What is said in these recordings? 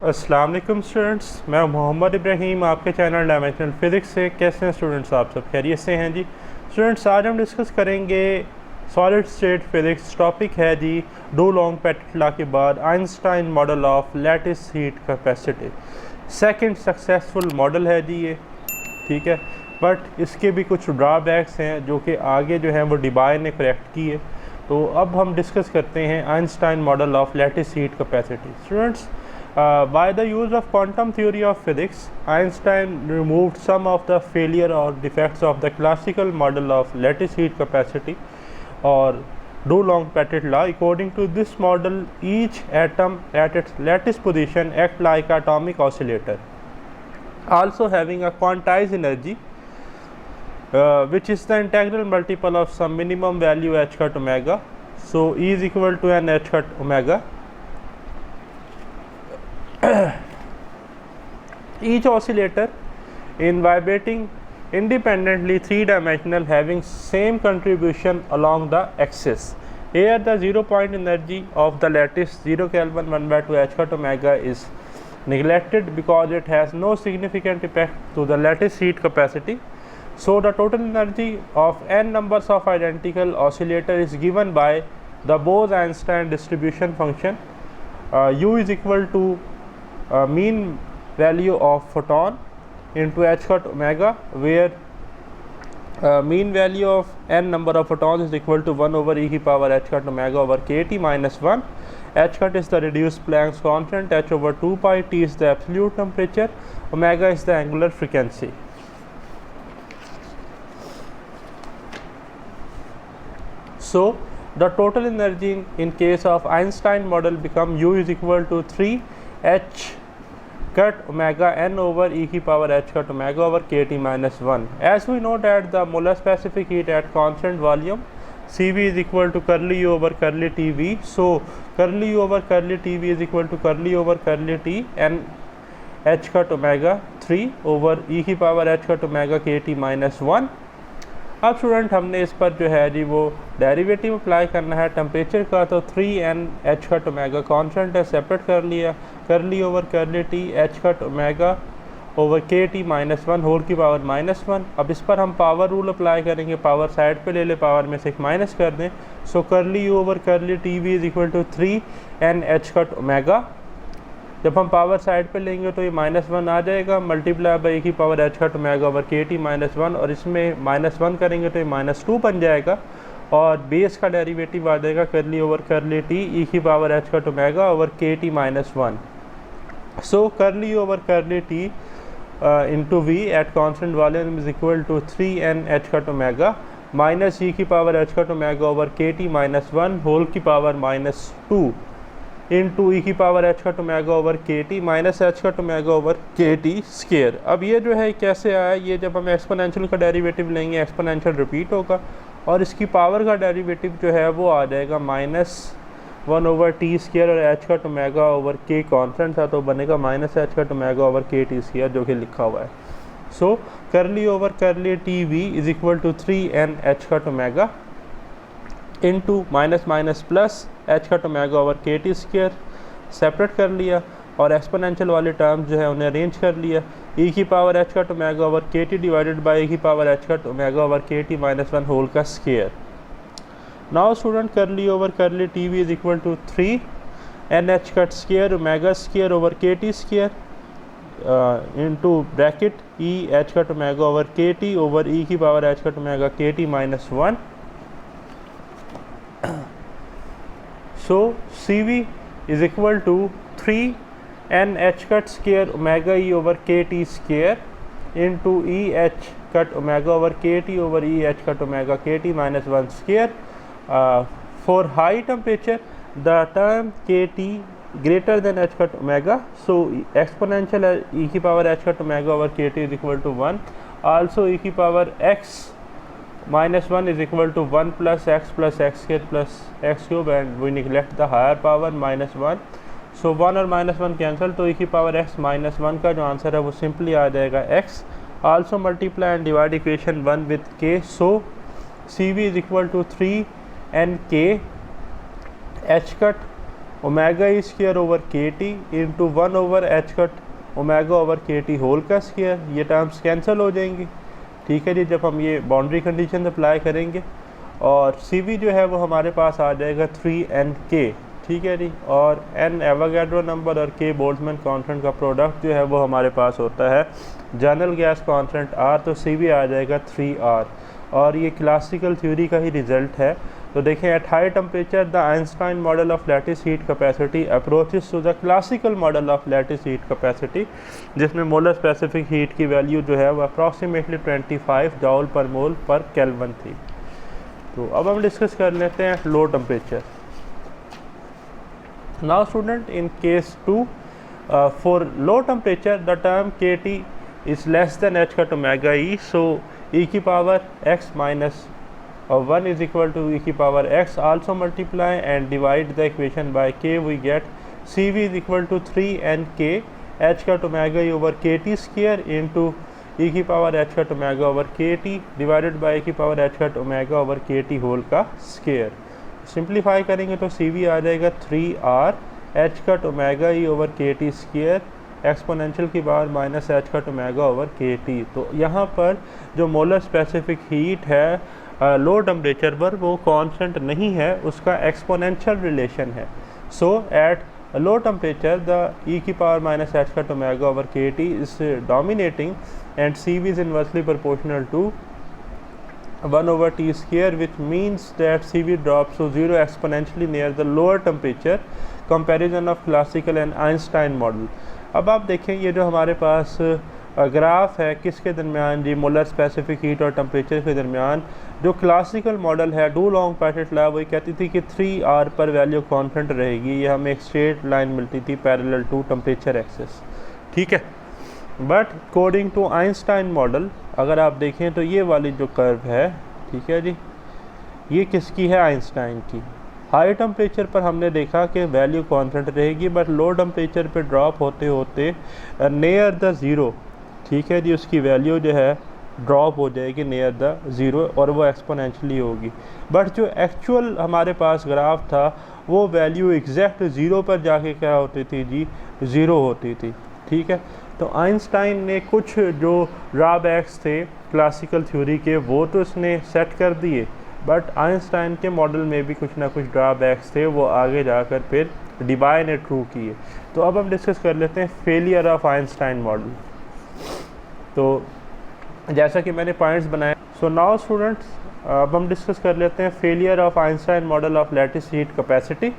अस्सलाम वालेकुम स्टूडेंट्स, मैं मोहम्मद इब्राहिम आपके चैनल डायमेंशनल फिज़िक्स से। कैसे हैं स्टूडेंट्स? आप सब खैरियत से हैं जी। स्टूडेंट्स, आज हम डिस्कस करेंगे सॉलिड स्टेट फिज़िक्स। टॉपिक है जी डू लॉन्ग पैकेट लॉ के बाद Einstein model of lattice heat capacity. Second successful model है जी ये, ठीक है। बट इसके भी कुछ ड्रॉबैक्स हैं जो कि आगे जो है वो डिबाय ने करेक्ट किए। तो अब हम डिस्कस करते हैं Einstein model of lattice heat capacity. Students, by the use of quantum theory of physics, Einstein removed some of the failure or defects of the classical model of lattice heat capacity or Dulong-Pettit law. According to this model, each atom at its lattice position act like an atomic oscillator, also having a quantized energy, which is the integral multiple of some minimum value h hat omega. So E is equal to n h hat omega. Each oscillator in vibrating independently three-dimensional having same contribution along the axis. Here the 0 point energy of the lattice 0 Kelvin 1/2 h hat omega is neglected because it has no significant effect to the lattice heat capacity. So the total energy of n numbers of identical oscillator is given by the Bose-Einstein distribution function. U is equal to mean value of photon into h hat omega, where mean value of n number of photons is equal to 1 over e की power h hat omega over kt minus 1. H hat is the reduced Planck's constant, h over 2 pi, T is the absolute temperature, omega is the angular frequency. So the total energy in case of Einstein model become U is equal to 3 h cut omega n over e की power h cut omega over kt minus 1. As we know that the molar specific heat at constant volume Cv is equal to curly U over curly Tv. So curly U over curly Tv is equal to curly over curly T n h cut omega 3 over e की power h cut omega kt minus 1. अब student हमने इस पर जो है जी वो derivative apply करना है टेम्परेचर का। तो 3n h cut omega constant है, सेपरेट कर लिया, करली over curly T h cut omega over k t minus 1 whole की पावर माइनस 1। अब इस पर हम पावर रूल अप्लाई करेंगे, पावर साइड पे ले ले, पावर में से एक माइनस कर दें। So curly U over curly T V is equal to 3n h cut omega. जब हम पावर साइड पे लेंगे तो ये माइनस 1 आ जाएगा, मल्टीप्लाई बाई की power h cut omega over k t minus 1, और इसमें माइनस 1 करेंगे तो ये माइनस 2 बन जाएगा, और बेस का डेरिवेटिव आ जाएगा करली ओवर करली टी ई की power h cut omega over k t minus 1. So curly over curly t into v at constant volume is equal to 3n h cut omega minus e की power h cut omega over k t minus 1 whole की power minus 2 into e की power h cut omega over k t minus h cut omega over k t square. अब ये जो है कैसे आया, ये जब हम एक्सपोनेंशियल का डेरिवेटिव लेंगे एक्सपोनेंशियल रिपीट होगा, और इसकी पावर का डेरिवेटिव जो है वो आ जाएगा माइनस 1 ओवर टी स्केयर, और h cut omega over k constant था तो बनेगा minus h cut omega over k t square जो कि लिखा हुआ है. So curly over curly T V is equal to 3n h cut omega into minus minus plus h cut omega over k t square, separate कर लिया, और exponential वाले terms जो है उन्हें अरेंज कर लिया. e की power h cut omega over k t divided by e की power h cut omega over k t minus 1 whole का square. Now student curly over curly T V is equal to 3n h cut square omega square over k t square into bracket e h cut omega over k t over e की power h cut omega k t minus 1. So Cv is equal to 3n h cut square omega e over kt square into e h cut omega over kt over e h cut omega kt minus 1 square. For high temperature the term kt greater than h cut omega, so exponential e की power h cut omega over kt is equal to 1. Also e की power x minus 1 is equal to 1 plus x square plus x cube, and we neglect the higher power minus 1. So 1 और minus 1 cancel, तो e की power x minus 1 का जो answer है वो simply आ जाएगा x. Also multiply and divide equation 1 with k. So Cv is equal to 3 n k h cut omega e square over k t into 1 over h cut omega over k t whole का square, ये terms cancel हो जाएंगी। ठीक है जी, जब हम ये boundary condition apply करेंगे और सी वी जो है वो हमारे पास आ जाएगा 3NK। ठीक है जी, और N एवोगैड्रो नंबर और K बोल्ट्जमैन कांस्टेंट का प्रोडक्ट जो है वो हमारे पास होता है जनरल गैस कांस्टेंट R, तो सी वी आ जाएगा 3R। और ये क्लासिकल थ्योरी का ही रिजल्ट है। तो देखें, at high temperature the Einstein model of lattice heat capacity approaches to the classical model of lattice heat capacity, जिसमें मोलर स्पेसिफिक हीट की वैल्यू जो है वो अप्रॉक्सीमेटली 25 जॉल पर मोल पर केल्विन थी। तो अब हम डिस्कस कर लेते हैं low temperature. Now student, in case 2 for low temperature the term KT is less than h cut omega e, so e की power x minus 1 is equal to e की power x, also multiply and divide the equation by k, we get Cv is equal to 3NK h cut omega e over kt square into e की power h cut omega over kt divided by e की power h cut omega over kt whole का square. Simplify करेंगे तो Cv आ जाएगा 3R h cut omega e over kt square exponential की power minus h cut omega over k t. तो यहाँ पर जो मोलर स्पेसिफिक हीट है लो टेम्परेचर पर वो कांस्टेंट नहीं है, उसका एक्सपोनेंशियल रिलेशन है। So at low temperature the e की power minus h cut omega over k t is dominating and c v is inversely proportional to 1 over t square, which means that Cv drops to 0 exponentially near the lower temperature comparison of classical and Einstein model। अब आप देखें, ये जो हमारे पास graph है किसके दरमियान जी, molar specific heat और टेम्परेचर के दरमियान। जो क्लासिकल मॉडल है डू लॉन्ग पैकेट लॉ, वही कहती थी कि 3R पर वैल्यू कॉन्स्टेंट रहेगी, ये हमें एक स्ट्रेट लाइन मिलती थी पैरेलल टू टेम्परेचर एक्सिस। ठीक है, but according to Einstein model अगर आप देखें तो ये वाली जो कर्व है, ठीक है जी, ये किसकी है, आइंस्टाइन की। हाई टेम्परेचर पर हमने देखा कि वैल्यू कांस्टेंट रहेगी, बट लो टेम्परेचर पे ड्रॉप होते होते नियर द ज़ीरो, ठीक है जी, उसकी वैल्यू जो है ड्रॉप हो जाएगी नियर द ज़ीरो और वो एक्सपोनेंशियली होगी। बट जो एक्चुअल हमारे पास ग्राफ था वो वैल्यू एग्जैक्ट ज़ीरो पर जाके क्या होती थी जी, ज़ीरो होती थी। ठीक है, तो आइंस्टाइन ने कुछ जो ड्रॉबैक्स थे क्लासिकल थ्योरी के वो तो इसने सेट कर दिए, बट आइंस्टाइन के मॉडल में भी कुछ ना कुछ ड्रॉबैक्स थे, वो आगे जाकर फिर डिबाई ने ट्रू किए। तो अब हम डिस्कस कर लेते हैं फेलियर ऑफ आइंस्टाइन मॉडल। तो जैसा कि मैंने पॉइंट्स बनाए, सो नाउ स्टूडेंट्स अब हम डिस्कस कर लेते हैं failure of Einstein model of lattice heat capacity.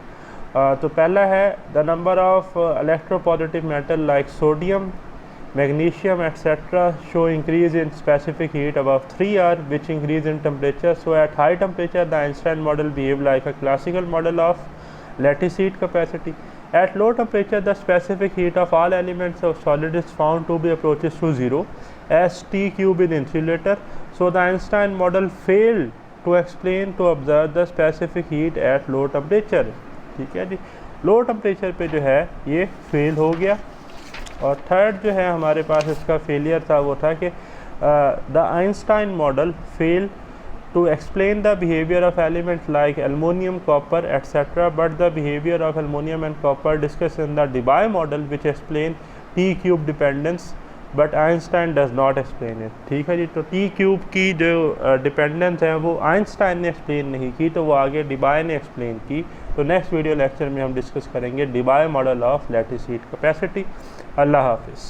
तो पहला है the number of electropositive metal like sodium, magnesium etc. show increase in specific heat above 3R which increase in temperature. So at high temperature the Einstein model behave like a classical model of lattice heat capacity. At low temperature the specific heat of all elements of solid is found to be approaches to 0 as T cube in insulator. So the Einstein model failed to explain to observe the specific heat at low temperature। ठीक है जी, low temperature पे जो है ये fail हो गया। और third जो है हमारे पास इसका फेलियर था वो था कि the Einstein model fail to explain the behaviour of elements like aluminium, copper etcetera, but the behaviour of aluminium and copper discuss in the Debye model which explain T cube dependence, but Einstein does not explain it. ठीक है जी, तो T cube की जो dependence है वो Einstein ने explain नहीं की, तो वो आगे डिबाई ने एक्सप्लेन की। तो नेक्स्ट वीडियो लेक्चर में हम डिस्कस करेंगे Debye model of lattice heat capacity. अल्लाह हाफिज़।